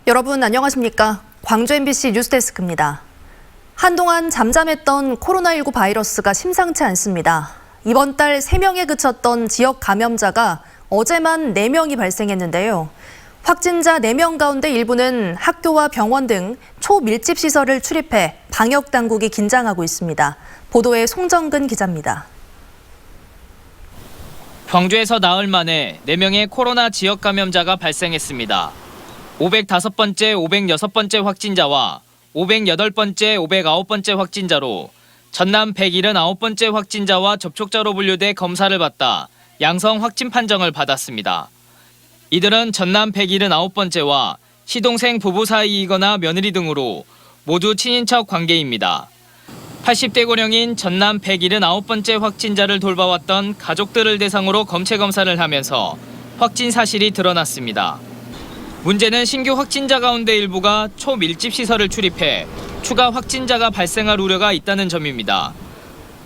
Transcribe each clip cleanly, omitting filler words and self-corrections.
여러분 안녕하십니까? 광주 MBC 뉴스데스크입니다. 한동안 잠잠했던 코로나19 바이러스가 심상치 않습니다. 이번 달 3명에 그쳤던 지역 감염자가 어제만 4명이 발생했는데요. 확진자 4명 가운데 일부는 학교와 병원 등 초밀집 시설을 출입해 방역 당국이 긴장하고 있습니다. 보도에 송정근 기자입니다. 광주에서 나흘 만에 4명의 코로나 지역 감염자가 발생했습니다. 505번째, 506번째 확진자와 508번째, 509번째 확진자로 전남 179번째 확진자와 접촉자로 분류돼 검사를 받다 양성 확진 판정을 받았습니다. 이들은 전남 179번째와 시동생 부부 사이이거나 며느리 등으로 모두 친인척 관계입니다. 80대 고령인 전남 179번째 확진자를 돌봐왔던 가족들을 대상으로 검체 검사를 하면서 확진 사실이 드러났습니다. 문제는 신규 확진자 가운데 일부가 초밀집 시설을 출입해 추가 확진자가 발생할 우려가 있다는 점입니다.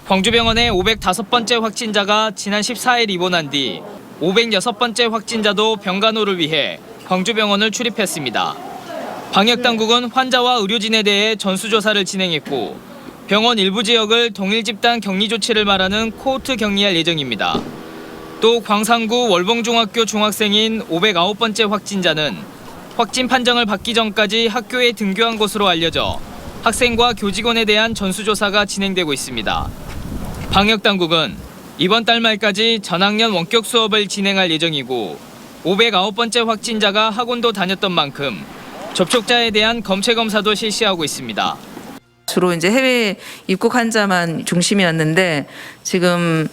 광주병원의 505번째 확진자가 지난 14일 입원한 뒤 506번째 확진자도 병간호를 위해 광주병원을 출입했습니다. 방역당국은 환자와 의료진에 대해 전수조사를 진행했고 병원 일부 지역을 동일 집단 격리 조치를 말하는 코호트 격리할 예정입니다. 또 광산구 월봉중학교 중학생인 509번째 확진자는 확진 판정을 받기 전까지 학교에 등교한 것으로 알려져 학생과 교직원에 대한 전수조사가 진행되고 있습니다. 방역당국은 이번 달 말까지 전학년 원격 수업을 진행할 예정이고 509번째 확진자가 학원도 다녔던 만큼 접촉자에 대한 검체 검사도 실시하고 있습니다. 주로 이제 해외 입국 환자만 중심이었는데 지금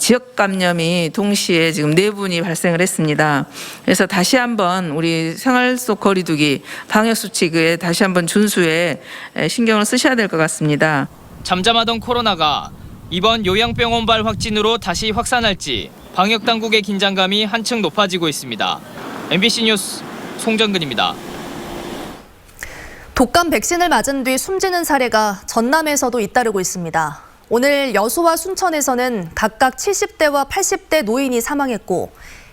지역 감염이 동시에 지금 4분이 발생을 했습니다. 그래서 다시 한번 우리 생활 속 거리두기 방역 수칙에 다시 한번 준수에 신경을 쓰셔야 될 것 같습니다. 잠잠하던 코로나가 이번 요양병원발 확진으로 다시 확산할지 방역 당국의 긴장감이 한층 높아지고 있습니다. MBC 뉴스 송정근입니다. 독감 백신을 맞은 뒤 숨지는 사례가 전남에서도 잇따르고 있습니다. 오늘 여수와 순천에서는 각각 70대와 80대 노인이 사망했고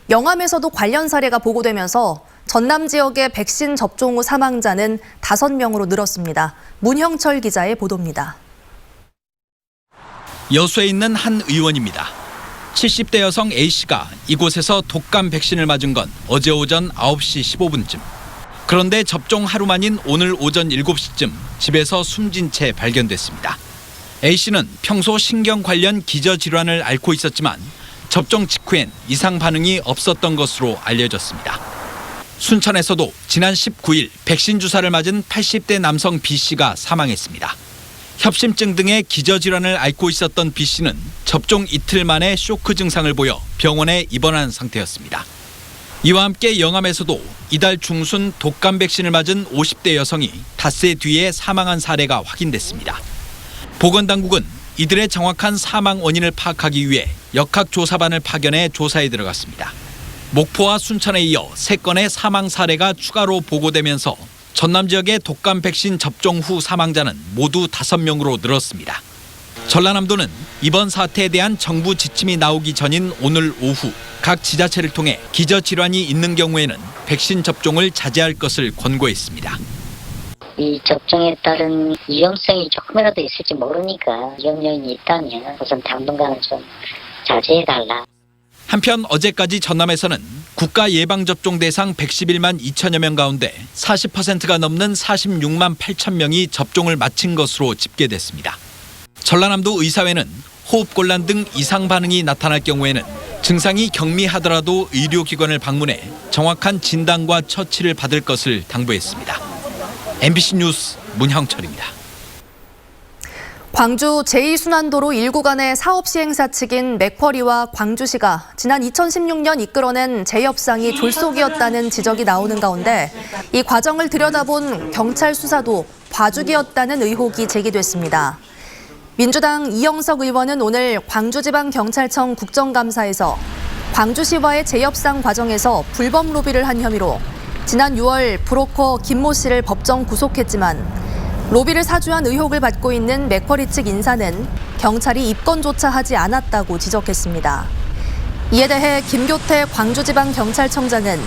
영암에서도 관련 사례가 보고되면서 전남 지역의 백신 접종 후 사망자는 5명으로 늘었습니다. 문형철 기자의 보도입니다. 여수에 있는 한 의원입니다. 70대 여성 A씨가 이곳에서 독감 백신을 맞은 건 어제 오전 9시 15분쯤. 그런데 접종 하루 만인 오늘 오전 7시쯤 집에서 숨진 채 발견됐습니다. A씨는 평소 신경 관련 기저질환을 앓고 있었지만 접종 직후엔 이상 반응이 없었던 것으로 알려졌습니다. 순천에서도 지난 19일 백신 주사를 맞은 80대 남성 B씨가 사망했습니다. 협심증 등의 기저질환을 앓고 있었던 B씨는 접종 이틀 만에 쇼크 증상을 보여 병원에 입원한 상태였습니다. 이와 함께 영암에서도 이달 중순 독감 백신을 맞은 50대 여성이 닷새 뒤에 사망한 사례가 확인됐습니다. 보건당국은 이들의 정확한 사망 원인을 파악하기 위해 역학조사반을 파견해 조사에 들어갔습니다. 목포와 순천에 이어 3건의 사망 사례가 추가로 보고되면서 전남 지역의 독감 백신 접종 후 사망자는 모두 5명으로 늘었습니다. 전라남도는 이번 사태에 대한 정부 지침이 나오기 전인 오늘 오후 각 지자체를 통해 기저질환이 있는 경우에는 백신 접종을 자제할 것을 권고했습니다. 이 접종에 따른 위험성이 조금이라도 있을지 모르니까 위험 요인이 있다면 우선 당분간은 좀 자제해달라. 한편 어제까지 전남에서는 국가 예방접종 대상 111만 2천여 명 가운데 40%가 넘는 46만 8천 명이 접종을 마친 것으로 집계됐습니다. 전라남도 의사회는 호흡곤란 등 이상 반응이 나타날 경우에는 증상이 경미하더라도 의료기관을 방문해 정확한 진단과 처치를 받을 것을 당부했습니다. MBC 뉴스 문형철입니다. 광주 제2순환도로 1구간의 사업 시행사 측인 맥쿼리와 광주시가 지난 2016년 이끌어낸 재협상이 졸속이었다는 지적이 나오는 가운데 이 과정을 들여다본 경찰 수사도 봐주기였다는 의혹이 제기됐습니다. 민주당 이영석 의원은 오늘 광주지방경찰청 국정감사에서 광주시와의 재협상 과정에서 불법 로비를 한 혐의로 지난 6월 브로커 김모 씨를 법정 구속했지만 로비를 사주한 의혹을 받고 있는 맥쿼리 측 인사는 경찰이 입건조차 하지 않았다고 지적했습니다. 이에 대해 김교태 광주지방경찰청장은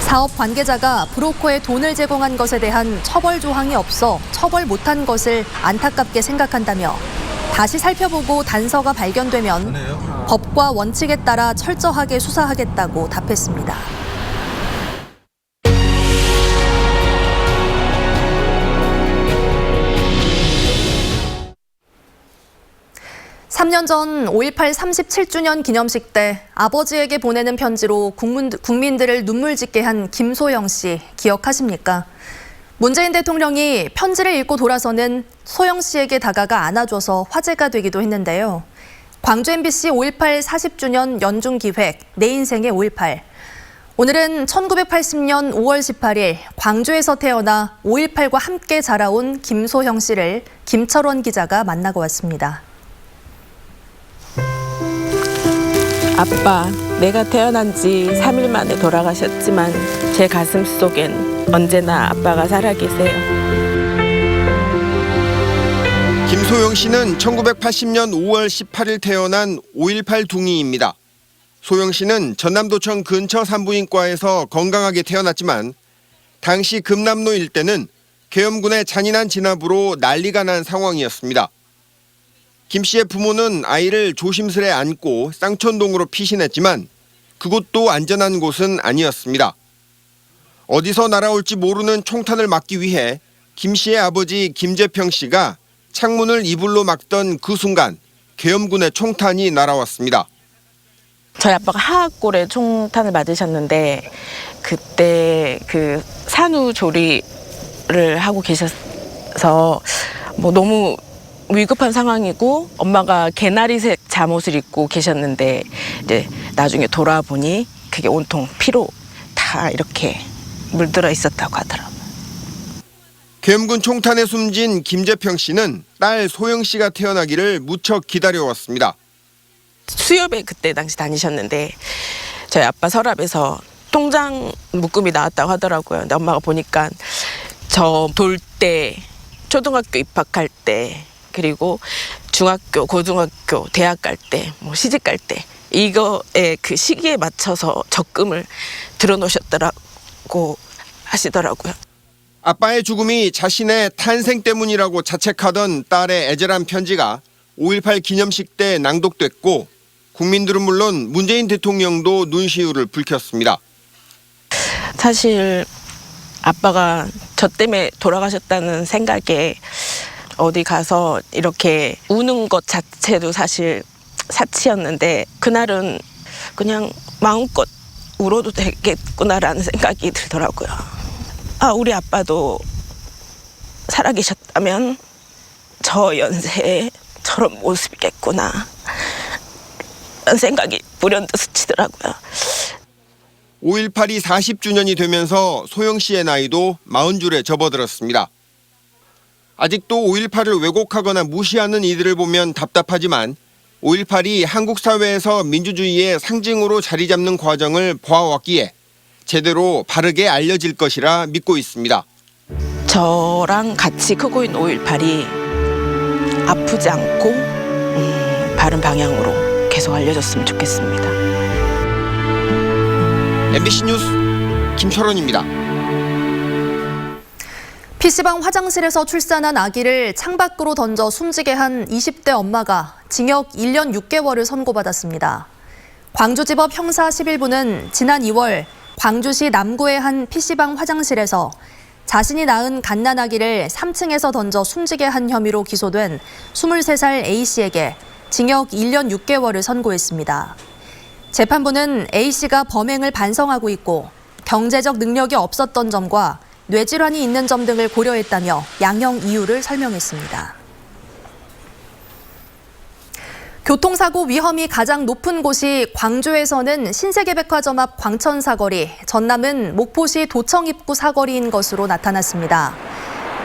사업 관계자가 브로커에 돈을 제공한 것에 대한 처벌 조항이 없어 처벌 못한 것을 안타깝게 생각한다며 다시 살펴보고 단서가 발견되면 법과 원칙에 따라 철저하게 수사하겠다고 답했습니다. 3년 전 5.18 37주년 기념식 때 아버지에게 보내는 편지로 국민들을 눈물 짓게 한 김소영 씨 기억하십니까? 문재인 대통령이 편지를 읽고 돌아서는 소영 씨에게 다가가 안아줘서 화제가 되기도 했는데요. 광주 MBC 5.18 40주년 연중기획 내 인생의 5.18. 오늘은 1980년 5월 18일 광주에서 태어나 5.18과 함께 자라온 김소영 씨를 김철원 기자가 만나고 왔습니다. 아빠, 내가 태어난 지 3일 만에 돌아가셨지만 제 가슴 속엔 언제나 아빠가 살아계세요. 김소영 씨는 1980년 5월 18일 태어난 5.18 둥이입니다. 소영 씨는 전남도청 근처 산부인과에서 건강하게 태어났지만 당시 금남로 일대는 계엄군의 잔인한 진압으로 난리가 난 상황이었습니다. 김 씨의 부모는 아이를 조심스레 안고 쌍촌동으로 피신했지만 그곳도 안전한 곳은 아니었습니다. 어디서 날아올지 모르는 총탄을 막기 위해 김 씨의 아버지 김재평 씨가 창문을 이불로 막던 그 순간 계엄군의 총탄이 날아왔습니다. 저희 아빠가 하악골에 총탄을 맞으셨는데 그때 그 산후조리를 하고 계셔서 너무 위급한 상황이고 엄마가 개나리색 잠옷을 입고 계셨는데 이제 나중에 돌아보니 그게 온통 피로 다 이렇게 물들어 있었다고 하더라고요. 계엄군 총탄에 숨진 김재평 씨는 딸 소영 씨가 태어나기를 무척 기다려왔습니다. 수협에 그때 당시 다니셨는데 저희 아빠 서랍에서 통장 묶음이 나왔다고 하더라고요. 근데 엄마가 보니까 저 돌 때, 초등학교 입학할 때, 그리고 중학교, 고등학교, 대학 갈 때, 시집 갈 때 이거에 그 시기에 맞춰서 적금을 들어놓으셨더라고 하시더라고요. 아빠의 죽음이 자신의 탄생 때문이라고 자책하던 딸의 애절한 편지가 5.18 기념식 때 낭독됐고 국민들은 물론 문재인 대통령도 눈시울을 붉혔습니다. 사실 아빠가 저 때문에 돌아가셨다는 생각에 어디 가서 이렇게 우는 것 자체도 사실 사치였는데 그날은 그냥 마음껏 울어도 되겠구나라는 생각이 들더라고요. 아, 우리 아빠도 살아계셨다면 저 연세에 저런 모습이겠구나 라는 생각이 불현듯 스치더라고요. 5.18이 40주년이 되면서 소영 씨의 나이도 40줄에 접어들었습니다. 아직도 5.18을 왜곡하거나 무시하는 이들을 보면 답답하지만 5.18이 한국 사회에서 민주주의의 상징으로 자리 잡는 과정을 보아왔기에 제대로 바르게 알려질 것이라 믿고 있습니다. 저랑 같이 크고 있는 5.18이 아프지 않고 바른 방향으로 계속 알려졌으면 좋겠습니다. MBC 뉴스 김철원입니다. PC방 화장실에서 출산한 아기를 창밖으로 던져 숨지게 한 20대 엄마가 징역 1년 6개월을 선고받았습니다. 광주지법 형사 11부는 지난 2월 광주시 남구의 한 PC방 화장실에서 자신이 낳은 갓난아기를 3층에서 던져 숨지게 한 혐의로 기소된 23살 A씨에게 징역 1년 6개월을 선고했습니다. 재판부는 A씨가 범행을 반성하고 있고 경제적 능력이 없었던 점과 뇌질환이 있는 점 등을 고려했다며 양형 이유를 설명했습니다. 교통사고 위험이 가장 높은 곳이 광주에서는 신세계백화점 앞 광천사거리, 전남은 목포시 도청 입구 사거리인 것으로 나타났습니다.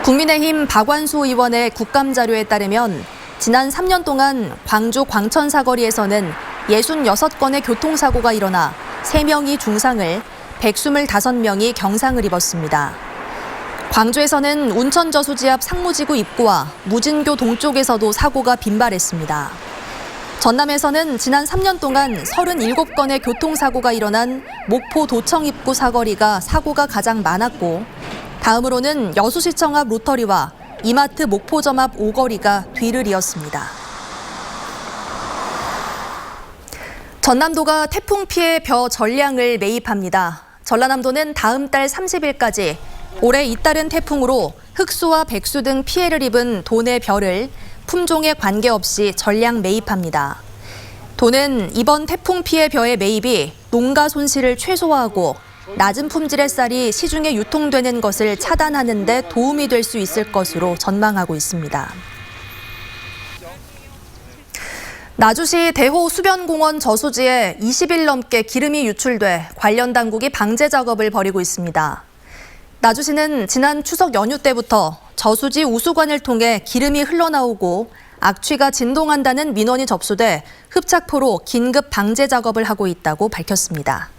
국민의힘 박완수 의원의 국감자료에 따르면 지난 3년 동안 광주 광천사거리에서는 66건의 교통사고가 일어나 3명이 중상을, 125명이 경상을 입었습니다. 광주에서는 운천저수지 앞 상무지구 입구와 무진교 동쪽에서도 사고가 빈발했습니다. 전남에서는 지난 3년 동안 37건의 교통사고가 일어난 목포 도청 입구 사거리가 사고가 가장 많았고 다음으로는 여수시청 앞 로터리와 이마트 목포점 앞 오거리가 뒤를 이었습니다. 전남도가 태풍 피해 벼 전량을 매입합니다. 전라남도는 다음 달 30일까지 올해 잇따른 태풍으로 흑수와 백수 등 피해를 입은 도내 벼를 품종에 관계없이 전량 매입합니다. 도는 이번 태풍 피해 벼의 매입이 농가 손실을 최소화하고 낮은 품질의 쌀이 시중에 유통되는 것을 차단하는 데 도움이 될 수 있을 것으로 전망하고 있습니다. 나주시 대호 수변공원 저수지에 20일 넘게 기름이 유출돼 관련 당국이 방제 작업을 벌이고 있습니다. 나주시는 지난 추석 연휴 때부터 저수지 우수관을 통해 기름이 흘러나오고 악취가 진동한다는 민원이 접수돼 흡착포로 긴급 방제 작업을 하고 있다고 밝혔습니다.